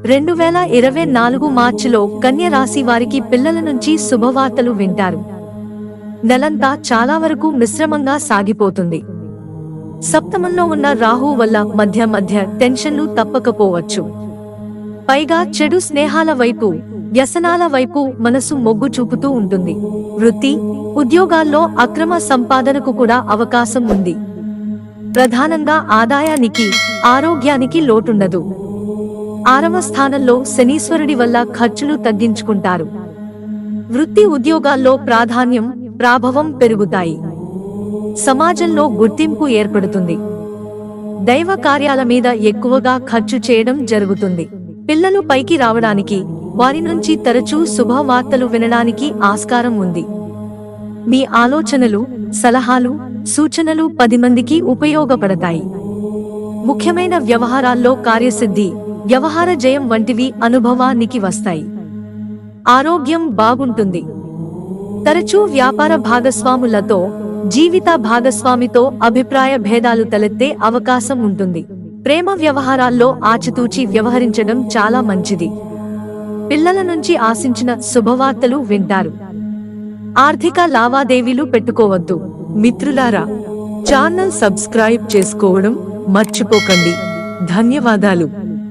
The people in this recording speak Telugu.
2024 మార్చిలో కన్య రాశి వారికి పిల్లల నుంచి శుభవార్తలు వింటారు. నెలంతా చాలా వరకు మిశ్రమంగా సాగిపోతుంది. సప్తమంలో ఉన్న రాహు వల్ల మధ్య మధ్య టెన్షన్లు తప్పకపోవచ్చు. పైగా చెడు స్నేహాల వైపు, వ్యసనాల వైపు మనసు మొగ్గు చూపుతూ ఉంటుంది. వృత్తి, ఉద్యోగాల్లో అక్రమ సంపాదనకు కూడా అవకాశం ఉంది. ప్రధానంగా ఆదాయానికి, ఆరోగ్యానికి లోటుండదు. 6వ స్థానంలో శనీశ్వరుడి వల్ల ఖర్చులు తగ్గించుకుంటారు. వృత్తి ఉద్యోగాల్లో ప్రాధాన్యం, ప్రాభవం పెరుగుతాయి. సమాజంలో గుర్తింపు ఏర్పడుతుంది. దైవ కార్యాల మీద ఎక్కువగా ఖర్చు చేయడం జరుగుతుంది. పిల్లలు పైకి రావడానికి, వారి నుంచి తరచూ శుభవార్తలు వినడానికి ఆస్కారం ఉంది. మీ ఆలోచనలు, సలహాలు, సూచనలు 10 మందికి ఉపయోగపడతాయి. ముఖ్యమైన వ్యవహారాల్లో కార్యసిద్ధి, వ్యవహార జయం వంటివి అనుభవానికి వస్తాయి. ఆరోగ్యం బాగుంటుంది. తరచూ వ్యాపార భాగస్వాములతో, జీవిత భాగస్వామితో అభిప్రాయ భేదాలు తలెత్తే అవకాశం ఉంటుంది. ప్రేమ వ్యవహారాల్లో ఆచితూచి వ్యవహరించడం చాలా మంచిది. పిల్లల నుంచి ఆశించిన శుభవార్తలు వింటారు. ఆర్థిక లావాదేవీలు పెట్టుకోవద్దు. మిత్రులారా, ఛానల్ సబ్స్క్రైబ్ చేసుకోవడం మర్చిపోకండి. ధన్యవాదాలు.